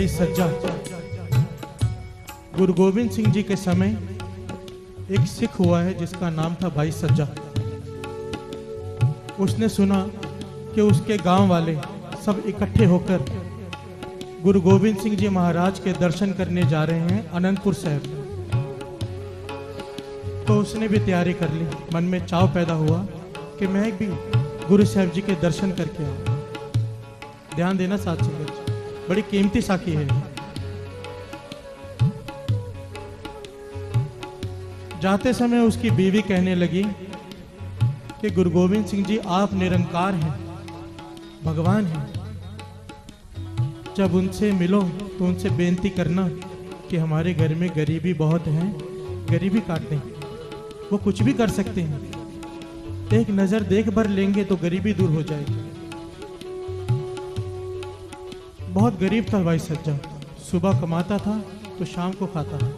भाई सज्जा। गुरु गोविंद सिंह जी के समय एक सिख हुआ है जिसका नाम था भाई सज्जा। उसने सुना कि उसके गांव वाले सब इकट्ठे होकर गुरु गोविंद सिंह जी महाराज के दर्शन करने जा रहे हैं अनंतपुर साहिब। तो उसने भी तैयारी कर ली। मन में चाव पैदा हुआ कि मैं भी गुरु साहिब जी के दर्शन करके आऊं। ध्यान देना साथ संगत, बड़ी कीमती साखी है। जाते समय उसकी बीवी कहने लगी कि गुरु गोविंद सिंह जी आप निरंकार हैं, भगवान हैं। जब उनसे मिलो तो उनसे बेनती करना कि हमारे घर में गरीबी बहुत है, गरीबी काट दें। वो कुछ भी कर सकते हैं, एक नजर देख भर लेंगे तो गरीबी दूर हो जाएगी। बहुत गरीब था भाई सज्जा। सुबह कमाता था तो शाम को खाता था।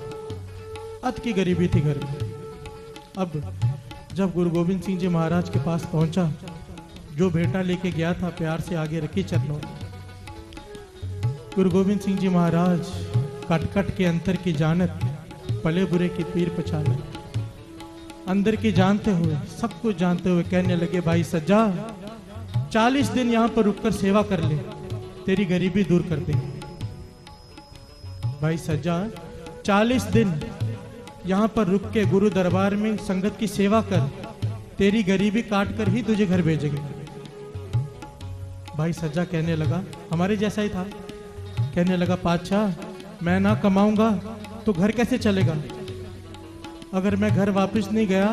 अत की गरीबी थी घर में। अब जब गुरु गोविंद सिंह जी महाराज के पास पहुंचा, जो बेटा लेके गया था प्यार से आगे रखी चरणों। गुरु गोविंद सिंह जी महाराज कट कट के अंतर की जानत, पले बुरे की पीर पहचानत। अंदर की जानते हुए, सब कुछ जानते हुए कहने लगे भाई सज्जा 40 दिन यहाँ पर रुककर सेवा कर ले, तेरी गरीबी दूर कर देंगे। भाई सज्जा 40 दिन यहाँ पर रुक के गुरु दरबार में संगत की सेवा कर, तेरी गरीबी काट कर ही तुझे घर भेजेंगे। भाई सज्जा कहने लगा, हमारे जैसा ही था, कहने लगा पातशाह मैं ना कमाऊंगा तो घर कैसे चलेगा। अगर मैं घर वापस नहीं गया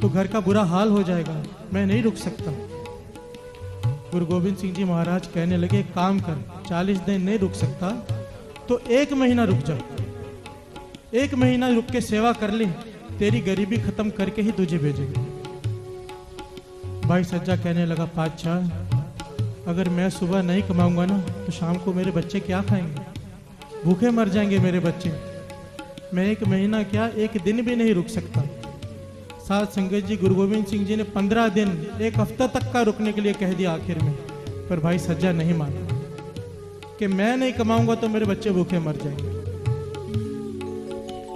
तो घर का बुरा हाल हो जाएगा, मैं नहीं रुक सकता। गुरु गोविंद सिंह जी महाराज कहने लगे काम कर, 40 दिन नहीं रुक सकता तो 1 महीना रुक जा। 1 महीना रुक के सेवा कर ले, तेरी गरीबी खत्म करके ही तुझे भेजेंगे। भाई सज्जा कहने लगा पातशाह अगर मैं सुबह नहीं कमाऊंगा ना तो शाम को मेरे बच्चे क्या खाएंगे, भूखे मर जाएंगे मेरे बच्चे। मैं 1 महीना क्या 1 दिन भी नहीं रुक सकता। साथ संगत जी गुरु गोविंद सिंह जी ने 15 दिन 1 हफ्ता तक का रुकने के लिए कह दिया आखिर में, पर भाई सज्जा नहीं माना कि मैं नहीं कमाऊंगा तो मेरे बच्चे भूखे मर जाएंगे।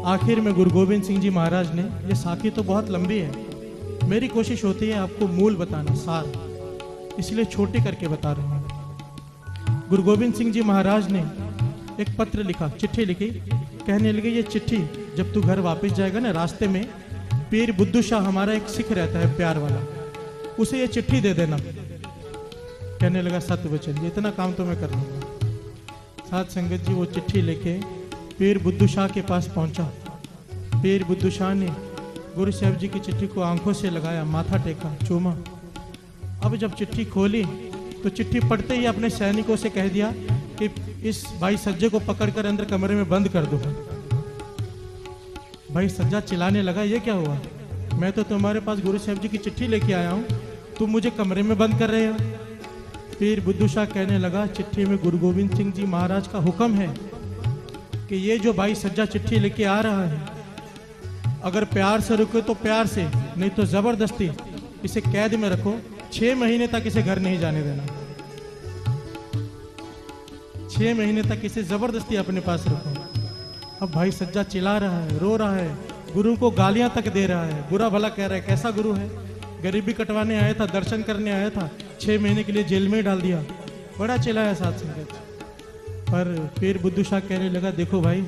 आखिर में गुरु गोविंद सिंह जी महाराज ने, ये साखी तो बहुत लंबी है, मेरी कोशिश होती है आपको मूल बताना, सार, इसलिए छोटी करके बता रहा हूं। गुरु गोविंद सिंह जी महाराज ने एक पत्र लिखा, चिट्ठी लिखी। कहने लगे ये चिट्ठी जब तू घर वापस जाएगा ना, रास्ते में पीर बुद्धू शाह हमारा एक सिख रहता है प्यार वाला, उसे ये चिट्ठी दे देना। कहने लगा सत्य वचन, इतना काम तो मैं कर लूंगा। साथ संगत जी वो चिट्ठी लेके पीर बुद्धू शाह के पास पहुंचा। पीर बुद्धू शाह ने गुरु साहिब जी की चिट्ठी को आंखों से लगाया, माथा टेका, चूमा। अब जब चिट्ठी खोली तो चिट्ठी पढ़ते ही अपने सैनिकों से कह दिया कि इस भाई सज्जे को पकड़कर अंदर कमरे में बंद कर दो। भाई सज्जा चिल्लाने लगा, ये क्या हुआ, मैं तो तुम्हारे पास गुरु साहिब जी की चिट्ठी लेके आया हूँ, तुम मुझे कमरे में बंद कर रहे हो। पीर बुद्धू शाह कहने लगा, चिट्ठी में गुरु गोविंद सिंह जी महाराज का हुक्म है कि ये जो भाई सज्जा चिट्ठी लेके आ रहा है, अगर प्यार से रुके तो प्यार से, नहीं तो जबरदस्ती इसे कैद में रखो, 6 महीने तक इसे घर नहीं जाने देना। 6 महीने तक इसे जबरदस्ती अपने पास रखो। अब भाई सज्जा चिल्ला रहा है, रो रहा है, गुरु को गालियां तक दे रहा है, बुरा भला कह रहा है, कैसा गुरु है, गरीबी कटवाने आया था, दर्शन करने आया था, 6 महीने के लिए जेल में डाल दिया। बड़ा चिल्लाया साथ संगत। पर पीर बुद्धू शाह कहने लगा, देखो भाई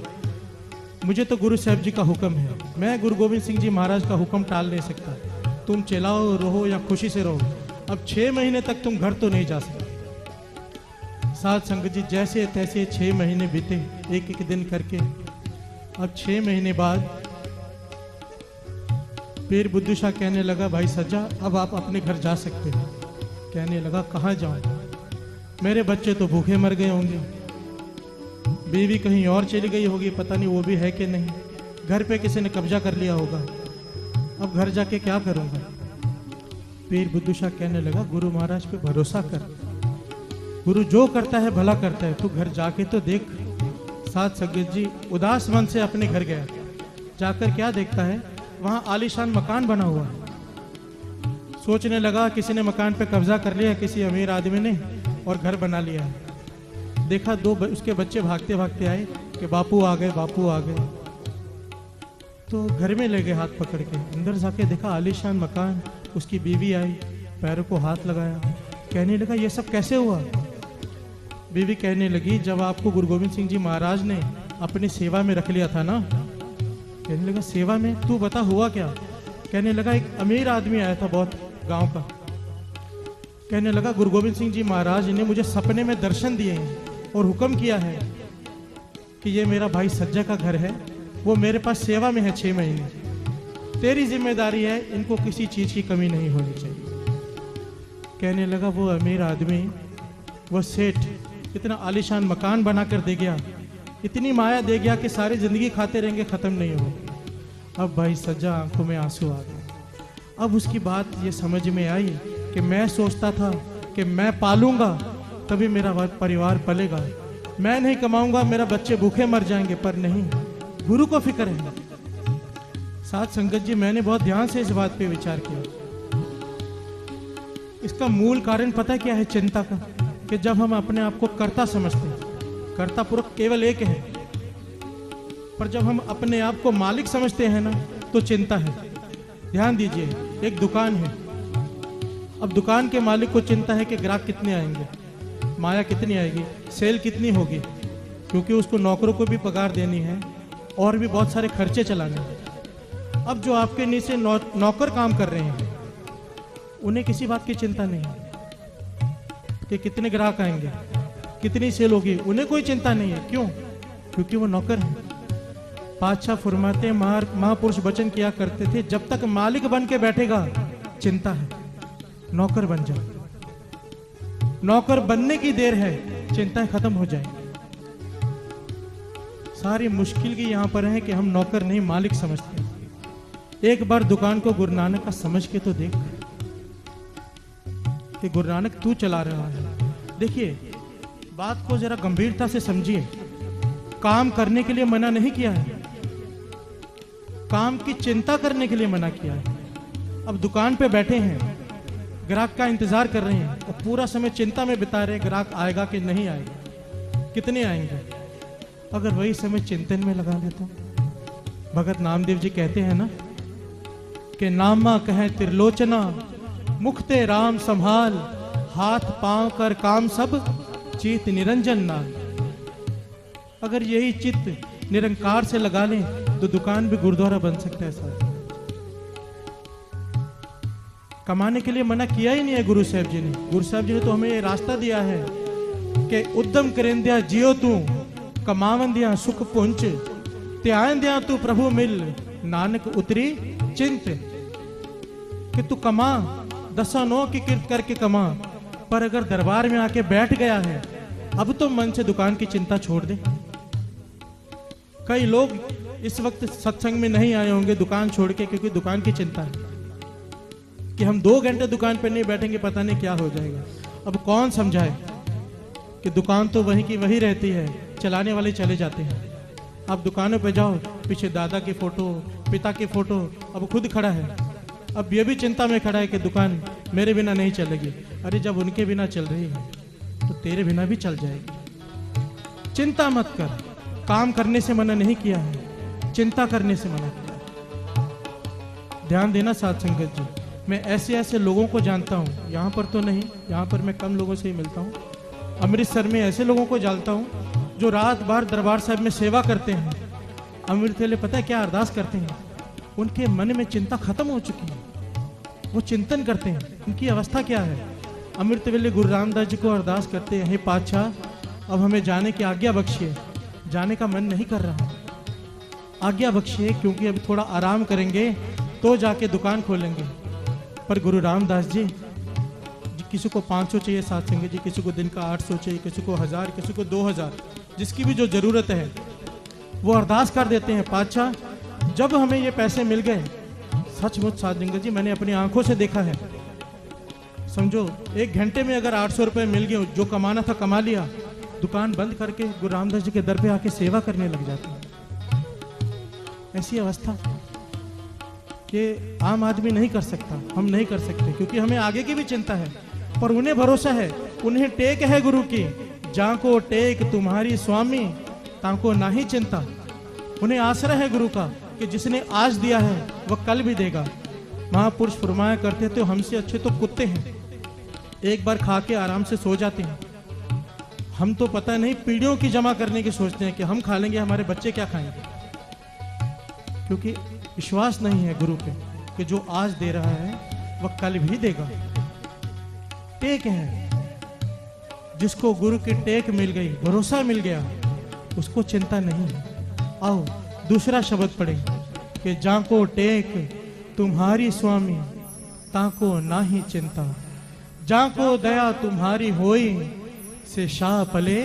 मुझे तो गुरु साहिब जी का हुक्म है, मैं गुरु गोविंद सिंह जी महाराज का हुक्म टाल नहीं सकता। तुम चिल्लाओ रहो या खुशी से रहो, अब 6 महीने तक तुम घर तो नहीं जा सकते। साथ संगत जी जैसे तैसे 6 महीने बीते, एक एक दिन करके। अब 6 महीने बाद पीर बुद्धू शाह कहने लगा, भाई सज्जा अब आप अपने घर जा सकते हो। कहने लगा, कहाँ जाऊं, मेरे बच्चे तो भूखे मर गए होंगे, बीवी कहीं और चली गई होगी, पता नहीं वो भी है कि नहीं, घर पे किसी ने कब्जा कर लिया होगा, अब घर जाके क्या करूंगा। पीर बुद्धू शाह कहने लगा, गुरु महाराज पे भरोसा कर, गुरु जो करता है भला करता है, तू घर जाके तो देख। साथ संगत जी उदास मन से अपने घर गया। जाकर क्या देखता है, वहां आलीशान मकान बना हुआ है। सोचने लगा किसी ने मकान पे कब्जा कर लिया, किसी अमीर आदमी ने, और घर बना लिया है। देखा उसके बच्चे भागते भागते आए कि बापू आ गए, बापू आ गए। तो घर में ले गए हाथ पकड़ के। अंदर जाके देखा आलीशान मकान, उसकी बीवी आई, पैरों को हाथ लगाया, कहने लगा ये सब कैसे हुआ। बीवी कहने लगी जब आपको गुरु गोविंद सिंह जी महाराज ने अपनी सेवा में रख लिया था ना। कहने लगा सेवा में? तू बता हुआ क्या। कहने लगा एक अमीर आदमी आया था बहुत गांव का। कहने लगा गुरु गोविंद सिंह जी महाराज ने मुझे सपने में दर्शन दिए हैं और हुक्म किया है कि ये मेरा भाई सज्जा का घर है, वो मेरे पास सेवा में है 6 महीने, तेरी जिम्मेदारी है इनको किसी चीज की कमी नहीं होनी चाहिए। कहने लगा वो अमीर आदमी, वो सेठ इतना आलीशान मकान बना कर दे गया, इतनी माया दे गया कि सारी जिंदगी खाते रहेंगे, खत्म नहीं हो। अब भाई सज्जा आंखों में आंसू आ गए। अब उसकी बात ये समझ में आई कि मैं सोचता था कि मैं पालूंगा तभी मेरा परिवार पलेगा, मैं नहीं कमाऊंगा मेरा बच्चे भूखे मर जाएंगे, पर नहीं, गुरु को फिक्र है। साथ संगत जी, मैंने बहुत ध्यान से इस बात पे विचार किया। इसका मूल कारण पता क्या है चिंता का, कि जब हम अपने आप को कर्ता समझते हैं, कर्ता पुरुष केवल एक है, पर जब हम अपने आप को मालिक समझते हैं ना तो चिंता है। ध्यान दीजिए, एक दुकान है, अब दुकान के मालिक को चिंता है कि ग्राहक कितने आएंगे, माया कितनी आएगी, सेल कितनी होगी, क्योंकि उसको नौकरों को भी पगार देनी है और भी बहुत सारे खर्चे चलाने हैं। अब जो आपके नीचे नौकर काम कर रहे हैं उन्हें किसी बात की चिंता नहीं है कि कितने ग्राहक आएंगे, कितनी सेल होगी, उन्हें कोई चिंता नहीं है। क्यों? क्योंकि वो नौकर हैं। पातशाह फरमाते, महापुरुष वचन किया करते थे, जब तक मालिक बन के बैठेगा चिंता है, नौकर बन जाओ, नौकर बनने की देर है, चिंताएं खत्म हो जाएंगी। सारी मुश्किल की यहां पर है कि हम नौकर नहीं मालिक समझते हैं। एक बार दुकान को गुरु नानक का समझ के तो देख कि गुरु नानक तू चला रहा है। देखिए, बात को जरा गंभीरता से समझिए। काम करने के लिए मना नहीं किया है, काम की चिंता करने के लिए मना किया है। अब दुकान पे बैठे हैं, ग्राहक का इंतजार कर रहे हैं और पूरा समय चिंता में बिता रहे हैं, ग्राहक आएगा कि नहीं आएगा, कितने आएंगे। अगर वही समय चिंतन में लगा लेता। भगत नामदेव जी कहते हैं ना कि नामा कहे त्रिलोचना, मुखते राम संभाल, हाथ पांव कर काम सब, चित निरंजन नाम। अगर यही चित्त निरंकार से लगा लें तो दुकान भी गुरुद्वारा बन सकता है। साथ कमाने के लिए मना किया ही नहीं है गुरु साहब जी ने। गुरु साहब जी ने तो हमें ये रास्ता दिया है कि उद्यम करेंद्या जियो तू, कमावंदिया सुख पुंच, त्यायंदिया तू प्रभु मिल, नानक उतरी चिंत। कि तू कमा, दसा नौ की किरत करके कमा, पर अगर दरबार में आके बैठ गया है, अब तो मन से दुकान की चिंता छोड़ दे। कई लोग इस वक्त सत्संग में नहीं आए होंगे दुकान छोड़ के, क्योंकि दुकान की चिंता है कि हम 2 घंटे दुकान पर नहीं बैठेंगे, पता नहीं क्या हो जाएगा। अब कौन समझाए कि दुकान तो वहीं की वही रहती है, चलाने वाले चले जाते हैं। अब दुकानों पे जाओ, पीछे दादा की फोटो, पिता की फोटो, अब खुद खड़ा है, अब ये भी चिंता में खड़ा है कि दुकान मेरे बिना नहीं चलेगी। अरे जब उनके बिना चल रही है तो तेरे बिना भी चल जाएगी। चिंता मत कर, काम करने से मना नहीं किया है, चिंता करने से मना किया। ध्यान देना साथ संगत जी, मैं ऐसे ऐसे लोगों को जानता हूँ, यहाँ पर तो नहीं, यहाँ पर मैं कम लोगों से ही मिलता हूँ। अमृतसर में ऐसे लोगों को जानता हूँ जो रात भर दरबार साहब में सेवा करते हैं। अमृत वेले पता है क्या अरदास करते हैं? उनके मन में चिंता खत्म हो चुकी है, वो चिंतन करते हैं। उनकी अवस्था क्या है? अमृत वेले गुरु रामदास जी को अरदास करते हैं, हे पातशाह अब हमें जाने की आज्ञा बख्शिए, जाने का मन नहीं कर रहा, आज्ञा बख्शिए, क्योंकि अब थोड़ा आराम करेंगे तो जाके दुकान खोलेंगे। पर गुरु रामदास जी, किसी को 500 चाहिए साथ संगत जी, किसी को दिन का 800 चाहिए, किसी को 1000, किसी को 2000, जिसकी भी जो जरूरत है वो अरदास कर देते हैं। पातशाह जब हमें ये पैसे मिल गए, सचमुच साथ संगत जी मैंने अपनी आंखों से देखा है, समझो 1 घंटे में अगर 800 रुपये मिल गए, जो कमाना था कमा लिया, दुकान बंद करके गुरु रामदास जी के दर पे आके सेवा करने लग जाते हैं। ऐसी अवस्था ये आम आदमी नहीं कर सकता, हम नहीं कर सकते, क्योंकि हमें आगे की भी चिंता है। पर उन्हें भरोसा है, उन्हें टेक है गुरु की, जाको टेक तुम्हारी स्वामी ताको नाही चिंता। उन्हें आश्रय है गुरु का कि जिसने आज दिया है वह कल भी देगा। महापुरुष फरमाया करते थे हमसे अच्छे तो कुत्ते हैं, एक बार खा के आराम से सो जाते हैं। हम तो पता नहीं पीढ़ियों की जमा करने की सोचते हैं कि हम खा लेंगे हमारे बच्चे क्या खाएंगे, क्योंकि विश्वास नहीं है गुरु पे कि जो आज दे रहा है वह कल भी देगा। टेक है, जिसको गुरु की टेक मिल गई, भरोसा मिल गया, उसको चिंता नहीं है। आओ दूसरा शब्द पढ़े कि जाको टेक तुम्हारी स्वामी ताको नाही चिंता। जाको दया तुम्हारी होई से शाह पले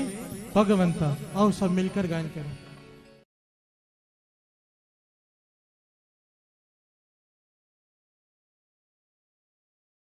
भगवंता। आओ सब मिलकर गायन करें।